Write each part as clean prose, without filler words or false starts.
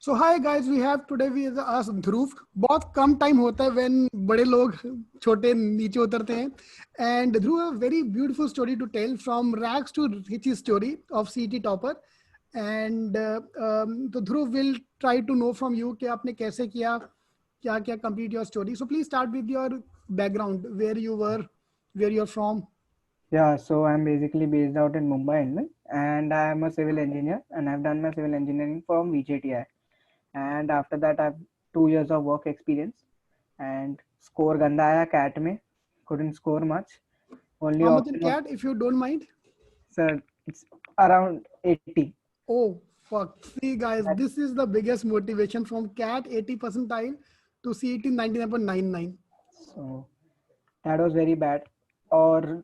So hi guys, we have today with us Dhruv. बहुत कम time होता है when बड़े लोग छोटे नीचे उतरते हैं. And Dhruv, a very beautiful story to tell from rags to riches story of CET topper. And तो Dhruv will try to know from you कि आपने कैसे किया, क्या क्या complete your story. So please start with your background, where you were, where you're from. Yeah, so I'm basically based out in Mumbai, England, and I am a civil engineer, and I've done my civil engineering from VJTI. And after that, I've 2 years of work experience, and score ganda aaya CAT में, couldn't score much. Only How much in option was, CAT, if you don't mind? sir, it's around 80. Oh, fuck. See, guys, That, this is the biggest motivation from CAT 80 percentile to CET 99.99. so that was very bad. और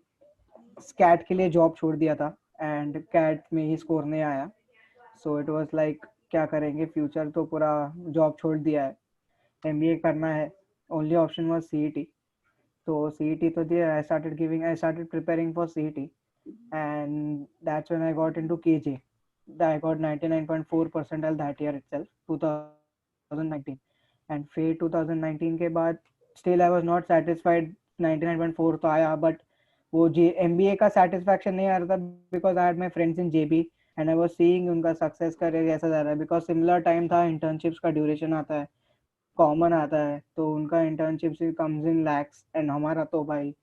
CAT के लिए job छोड़ दिया था, and CAT में ही score नहीं आया. So it was like क्या करेंगे, फ्यूचर तो पूरा जॉब छोड़ दिया है, MBA करना है. Only option was CET. So CET तो दिया. I started preparing for CET, and that's when I got into KJ. I got 99.4 percentile that year itself, 2019. And फिर 2019 के बाद still I was not satisfied. 99.4 तो आया, but वो MBA का satisfaction नहीं आ रहा था, because I had my friends in JB and I was seeing उनका success का rate कैसा जा रहा है, because similar time था. internships का duration आता है, कॉमन आता है, तो उनका internship comes in lakhs, and हमारा तो भाई,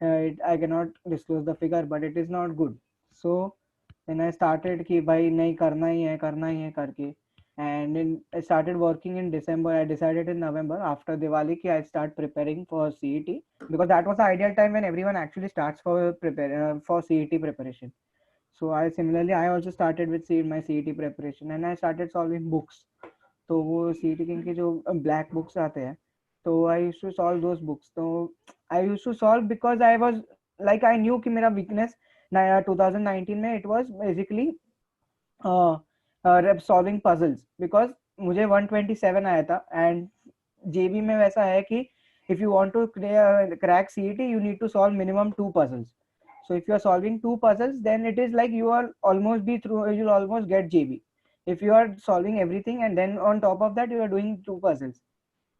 I can not disclose the figure, but it is not good. So then I started कि भाई नहीं, करना ही है करके. And I started working in December. I decided in November after Diwali ki I start preparing for CET, because that was the ideal time when everyone actually starts for CET preparation. So I also started with my CET preparation, and I started solving books. तो वो CET के जो black books आते हैं, तो I used to solve those books. तो I used to solve because I was like, I knew कि मेरा वीकनेस 2019 में it was basically solving puzzles, because मुझे 127 आया था. एंड जेबी में वैसा है कि if you want to crack CET, you need to solve minimum 2 puzzles. So if you are solving 2 puzzles, then it is like you'll almost get JB. If you are solving everything and then on top of that you are doing 2 puzzles.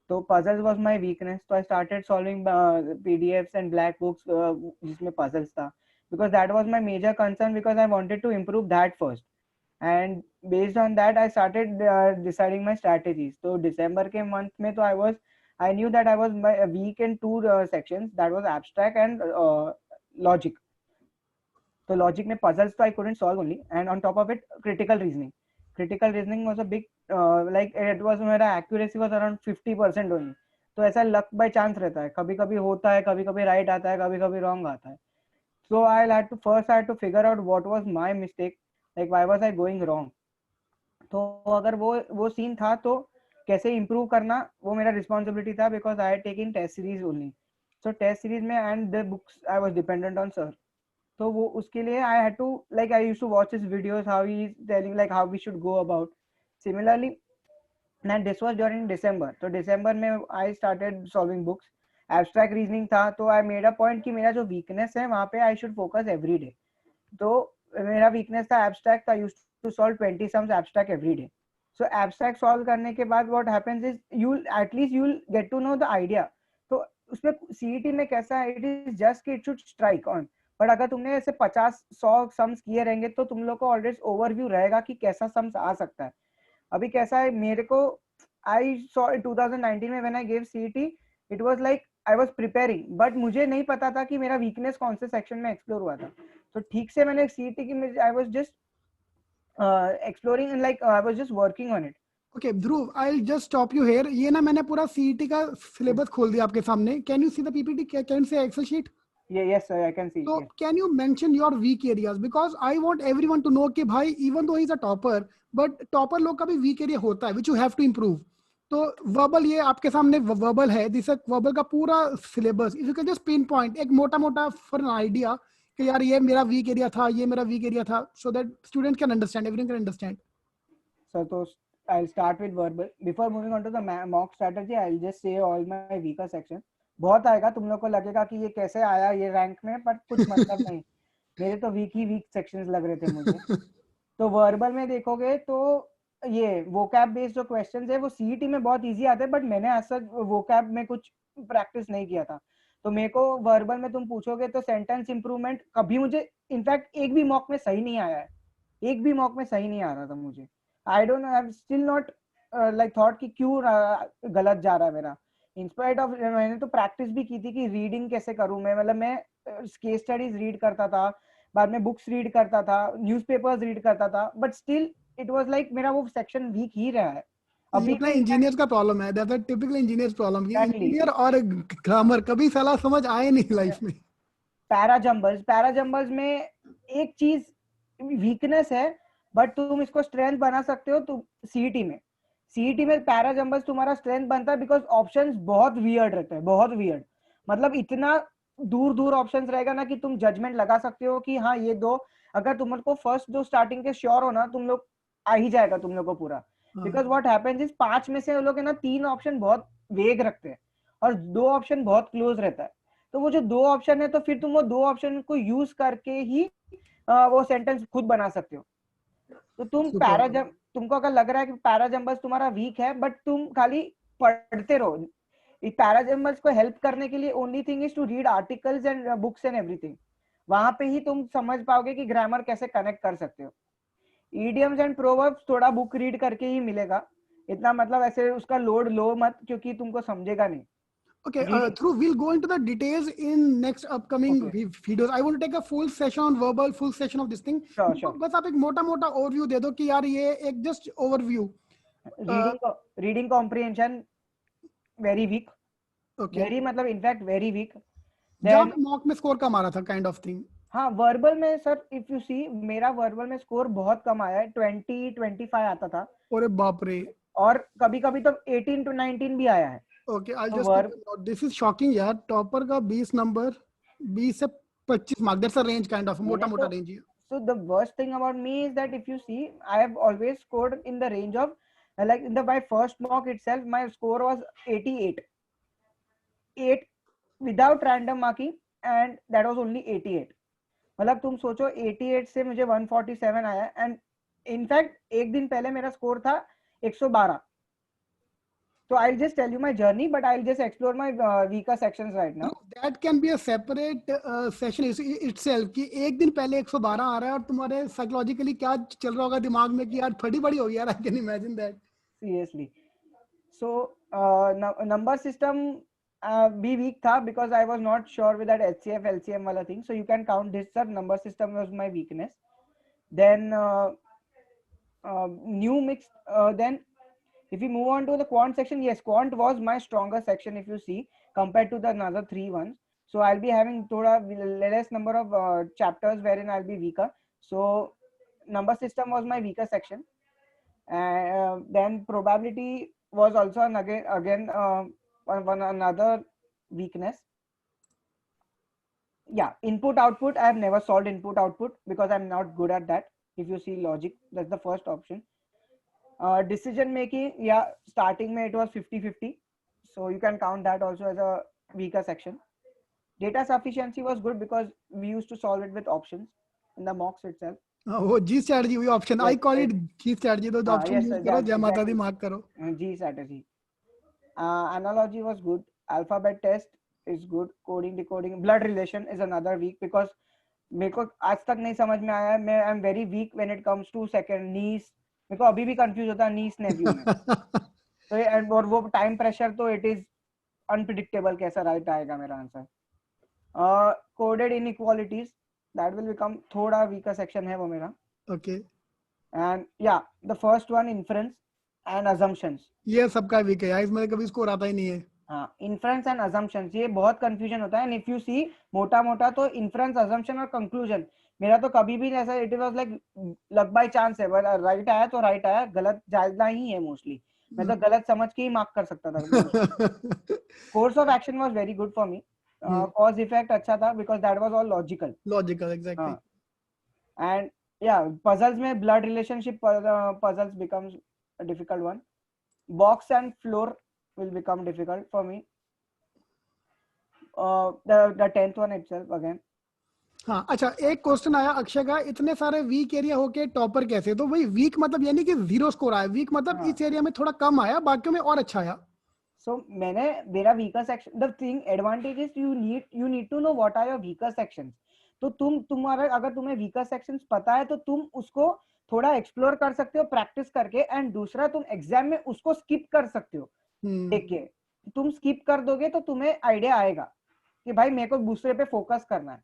So puzzles was my weakness. So I started solving PDFs and black books जिसमें puzzles था, because that was my major concern, because I wanted to improve that first. And based on that I started deciding my strategies. So December के month में तो I knew that I was weak in two sections, that was abstract and logic. So logic में puzzles तो I couldn't solve only, and on top of it critical reasoning. Critical reasoning was a big like it was, मेरा accuracy was around 50% only. तो ऐसा luck by chance रहता है, कभी कभी होता है, कभी कभी right आता है, कभी कभी wrong आता है. So I had to figure out what was my mistake, like why was I going wrong. तो अगर वो सीन था तो कैसे improve करना वो मेरा responsibility था, because I had taken test series only. So test series में and the books I was dependent on sir. तो वो उसके लिए I had to, like I used to watch his videos, how he is telling like how we should go about. Similarly, and this was during December. तो December में I started solving books. Abstract reasoning था, तो I made a point कि मेरा जो weakness है वहाँ पे I should focus every day. तो मेरा weakness था abstract. I used to solve 20 sums abstract every day. So abstract solve करने के बाद what happens is you'll get to know the idea. तो उसमें CET में कैसा है, it is just कि it should strike on. But अगर तुमने ऐसे 50-100 सम्स किए रहेंगे तो तुम लोग को ऑलरेडी ओवरव्यू रहेगा कि कैसा सम्स आ सकता है. अभी कैसा है मेरे को, आई सॉ 2019 में when I give CET, it was like I was preparing, but मुझे नहीं पता था कि मेरा वीकनेस कौन से सेक्शन में एक्सप्लोर हुआ था. तो ठीक से मैंने सीईटी की, I was just exploring and like I was just working on it. Okay, Dhruv, I'll just stop you here. ये ना मैंने पूरा CET का सिलेबस खोल दिया आपके सामने. Can you see the PPT? Can you see Excel sheet? Yes sir, I can see. So Yes. can you mention your weak areas? Because I want everyone to know कि भाई even though he's a topper, but topper लोग का भी weak area होता है, which you have to improve. तो verbal ये आपके सामने verbal है. This is verbal का पूरा syllabus. If you can just pinpoint एक मोटा मोटा for an idea कि यार ये मेरा weak area था, ये मेरा weak area था, so that students can understand, everyone can understand. So I'll start with verbal. Before moving on to the mock strategy, I'll just say all my weaker section. बहुत आएगा, तुम लोग को लगेगा कि ये कैसे आया ये रैंक में, बट कुछ मतलब नहीं. मेरे तो वीक सेक्शंस लग रहे थे मुझे. तो वर्बल में देखोगे तो ये वोकैब बेस्ड जो क्वेश्चंस है वो सीईटी में बहुत इजी आते हैं, बट मैंने ऐसा वोकैब में कुछ प्रैक्टिस नहीं किया था। तो मेरे को वर्बल में तुम पूछोगे तो सेंटेंस इंप्रूवमेंट कभी मुझे इनफैक्ट एक भी मॉक में सही नहीं आया है, एक भी मॉक में सही नहीं आ रहा था मुझे। I don't know, I have still not like thought कि क्यों गलत जा रहा है मेरा। इंस्पाइट ऑफ, मैंने तो प्रैक्टिस भी की थी कि रीडिंग कैसे करूं मैं, मतलब मैं केस स्टडीज रीड करता था, बाद में बुक्स रीड करता था, न्यूज़पेपर्स रीड करता था, but still it was like मेरा वो सेक्शन वीक ही रहा है ये अभी अपना भी। इंजीनियर्स का प्रॉब्लम है, that's a typical engineers problem कि एग्जैक्टली इंजीनियर और ग्रामर कभी साला समझ आए नहीं लाइफ में। पैराजम्बल्स में एक चीज वीकनेस है, बट तुम इसको स्ट्रेंथ बना सकते हो। तुम सीईटी में पैराजम्बल्स तुम्हारा स्ट्रेंथ बनता है बिकॉज ऑप्शंस बहुत वियर्ड रहते हैं, बहुत वियर्ड। मतलब इतना दूर दूर ऑप्शंस रहेगा ना कि तुम जजमेंट लगा सकते हो कि हाँ ये दो, अगर तुम लोग को फर्स्ट दो स्टार्टिंग के श्योर हो ना, तुम लोग आ ही जाएगा तुम लोग को पूरा। बिकॉज व्हाट हैपेंस इज 5 में से वो लोग है ना 3 ऑप्शन बहुत वेग रखते हैं और 2 ऑप्शन बहुत क्लोज रहता है। तो वो जो 2 ऑप्शन है तो फिर तुम वो 2 ऑप्शन को यूज करके ही वो सेंटेंस खुद बना सकते हो। तो तुमको अगर लग रहा है कि पैराजम्बल्स तुम्हारा वीक है, बट तुम खाली पढ़ते रहो। पैराजम्बल्स को हेल्प करने के लिए only thing is to read articles and books and everything. वहां पे ही तुम समझ पाओगे कि ग्रामर कैसे कनेक्ट कर सकते हो। इडियम्स एंड प्रोवर्ब्स थोड़ा बुक रीड करके ही मिलेगा, इतना मतलब ऐसे उसका लोड लो मत, क्योंकि तुमको समझेगा नहीं। Okay, reading through we'll go into the details in next upcoming okay, videos. I want to take a full session on verbal, full session of this thing. Sure sure. बस आप एक मोटा मोटा ओवरव्यू दे दो कि यार ये एक just overview. Reading comprehension very weak, okay, very मतलब इनफैक्ट वेरी वीक। जहाँ देन पे मॉक में स्कोर कम आ रहा था काइंड ऑफ थिंग। हाँ, वर्बल में सर इफ यू सी मेरा वर्बल में स्कोर बहुत कम आया है, 20-25 आता था, अरे बाप रे। और कभी कभी तो 18-19 भी आया है। ओके, आई तो just take verb note, this is shocking यार। टॉपर का 20 नंबर, 20 से 25 mark, that's a range kind of, मोटा मैंने मोटा तो, रेंज है। so the worst thing about me is that if you see I have always scored in the range of like in the my first mock itself my score was 88, 8 without random marking, and that was only 88। मतलब तुम सोचो 88 से मुझे 147 आया, and in fact एक दिन पहले मेरा स्कोर था 112। तो I'll just tell you my journey, but I'll just explore my weaker sections right now. That can be a separate session itself कि एक दिन पहले 112 आ रहा है और तुम्हारे साइकोलॉजिकली क्या चल रहा होगा दिमाग में कि यार फटी बड़ी हो गई यार। I can imagine that. Seriously, so number system be weak tha because I was not sure with that HCF LCM wala thing, so you can count this sir, number system was my weakness। Then new mix, then if we move on to the quant section, yes, quant was my stronger section if you see compared to the another 3 ones। So I'll be having thoda less number of chapters wherein I'll be weaker, so number system was my weaker section। And then probability was also again one another weakness। Yeah, input output, I have never solved input output because I'm not good at that। if you see logic, that's the first option। decision making, yeah, starting में it was 50-50, so you can count that also as a weaker section। data sufficiency was good because we used to solve it with options in the mocks itself। वो G strategy, वही option, I yes call yes it G strategy. तो option yes use करो, जय माता दी exactly, mark करो। G strategy। analogy was good, alphabet test is good, coding decoding, blood relation is another weak because मेरे को आज तक नहीं समझ में आया। मैं I am very weak when it comes to second knees, मेरे को अभी भी कंफ्यूज होता है नीस नेव्यू में। तो एंड और वो टाइम प्रेशर, तो इट इज अनप्रिडिक्टेबल कैसा राइट आएगा मेरा answer. Coded inequalities, that will become थोड़ा वीकर सेक्शन है वो मेरा। ओके, एंड या the first one inference and assumptions, ये सबका वीक है यार, इसमें कभी स्कोर आता ही नहीं है। हाँ, इन्फ्रेंस एंड अजम्पशंस, ये बहुत कंफ्यूजन होता है। एंड इफ यू सी मोटा मोटा तो इन्फ्रेंस, अजम्पशन और कंक्लूजन, मेरा तो कभी भी ऐसा it was like luck by chance है, राइट आया तो राइट आया, गलत ज्यादा ही है मोस्टली। मैं तो गलत समझ के ही मार्क कर सकता था mostly. Course of action was very good for me, cause effect अच्छा था because that was all logical. Logical, exactly. हाँ, एंड या पजल्स में blood relationship puzzles becomes a difficult one। box and floor will become difficult for me। The 10th one itself again। हाँ अच्छा, एक question आया अक्षय का, इतने सारे वीक एरिया होके टॉपर कैसे? तो वही वीक मतलब यानी कि 0 स्कोर आया, वीक मतलब हाँ, इस एरिया में थोड़ा कम आया, बाकियों में और अच्छा आया। सो मैंने मेरा weaker section, the thing advantage is you need to know what are your weaker sections. तो तुम्हारा अगर तुम्हें वीकर सेक्शंस पता है तो तुम उसको थोड़ा एक्सप्लोर कर सकते हो प्रैक्टिस करके, एंड दूसरा तुम एग्जाम में उसको स्किप कर सकते हो देख के। तुम स्किप कर दोगे तो तुम्हें आइडिया आएगा कि भाई मेरे को दूसरे पे फोकस करना है।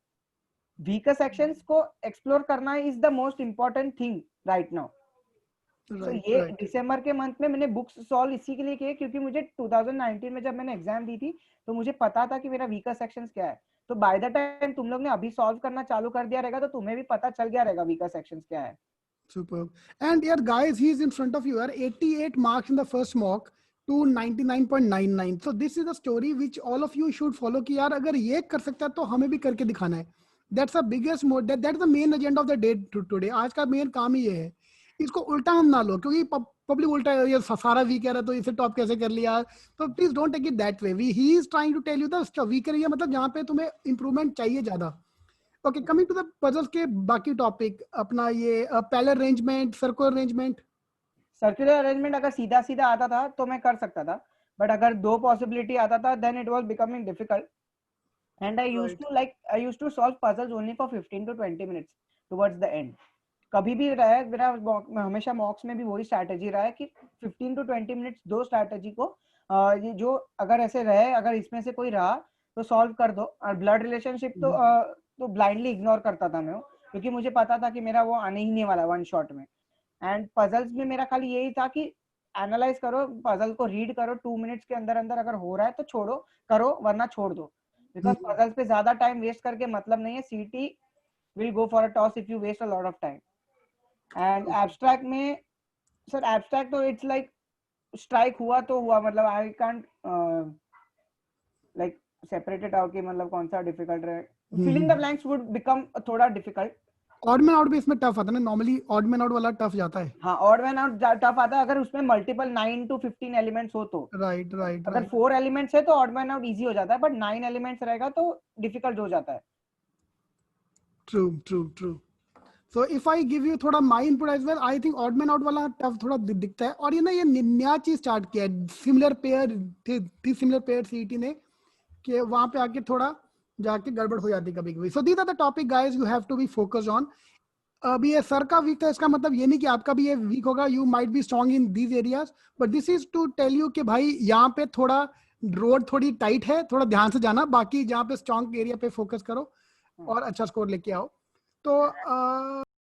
वीकर सेक्शंस को एक्सप्लोर करना is the most important thing right now. So right ये राइट। दिसंबर के मंथ में मैंने बुक्स सॉल्व इसी के लिए किए क्योंकि मुझे 2019 में जब मैंने एग्जाम दी थी तो मुझे पता था कि मेरा वीकर सेक्शंस क्या है। तो बाय द टाइम तुम लोग ने अभी सॉल्व करना चालू कर दिया रहेगा तो तुम्हें भी पता चल गया रहेगा वीकर सेक्शंस क्या है। Superb. And yeah, guys, he is in front of you. 88 marks in the first mock to 99.99. So this is a story which all of you should follow. कि यार अगर ये कर सकता है तो हमें भी करके दिखाना है. That's the biggest that's the main agenda of the day today. आज का मेन काम ही ये है. इसको उल्टा हम ना लो, क्योंकि पब्लिक उल्टा ये सारा वीक है तो इसे टॉप कैसे कर लिया, तो please don't take it that way. He is trying to tell you the weaker area मतलब जहाँ पे तुम्हें इंप्रूवमेंट चाहिए ज्यादा. Okay, coming to the puzzles के बाकी टॉपिक, अपना ये parallel arrangement, circular arrangement. Circular arrangement अगर सीधा सीधा आता था तो मैं कर सकता था, बट अगर दो पॉसिबिलिटी आता था then it was becoming difficult, and I used to solve puzzles only for 15 to 20 minutes towards the end. कभी भी रहा है मेरा हमेशा मॉक्स में भी वही स्ट्रैटेजी रहा है कि 15 to 20 मिनट्स दो स्ट्रैटेजी को, ये जो अगर ऐसे रहे, अगर इसमें से कोई रहा तो सॉल्व कर दो. और ब्लड रिलेशनशिप तो ब्लाइंडली इग्नोर करता था मैं, क्योंकि मुझे पता था कि मेरा वो आने ही नहीं वाला वन शॉट में. एंड पजल्स में मेरा खाली यही था कि एनालाइज करो, पजल को रीड करो, 2 मिनट्स के अंदर अंदर अगर हो रहा है तो छोड़ो, करो, वरना छोड़ दो. बिकॉज पजल्स पे ज्यादा टाइम वेस्ट करके मतलब नहीं है. सीटी will go for a toss if you waste a lot of time. And abstract में सर abstract तो it's like strike हुआ तो हुआ, मतलब I can't like separate it out कि मतलब कौन सा difficult रहे. Filling the blanks would become थोड़ा difficult. ऑड मैन आउट भी इसमें टफ आता है ना, नॉर्मली ऑड मैन आउट वाला टफ जाता है. हाँ, ऑड मैन आउट टफ आता है अगर उसमें मल्टीपल 9 to 15 एलिमेंट्स हो तो. Right right. अगर 4 एलिमेंट्स है तो ऑड मैन आउट इजी हो जाता है, बट 9 एलिमेंट्स रहेगा तो डिफिकल्ट हो जाता है. True true true. So if I give you थोड़ा my input as well, I think odd man out वाला टफ थोड़ा दिखता है. और ये ना, ये नया चीज स्टार्ट किया है, सिमिलर पेयर थी सिमिलर पेयर सीईटी ने, कि वहां पे आके थोड़ा जाके गड़बड़ हो जाती कभी कभी. So these are the topic guys you have to be focused on. अभी ये सर का वीक था, इसका मतलब ये नहीं कि आपका भी ये वीक होगा. You might be strong in these areas, but this is to tell you कि भाई यहाँ पे थोड़ा रोड थोड़ी टाइट है, थोड़ा ध्यान से जाना, बाकी जहाँ पे स्ट्रॉन्ग एरिया पे फोकस करो और अच्छा स्कोर लेके आओ. तो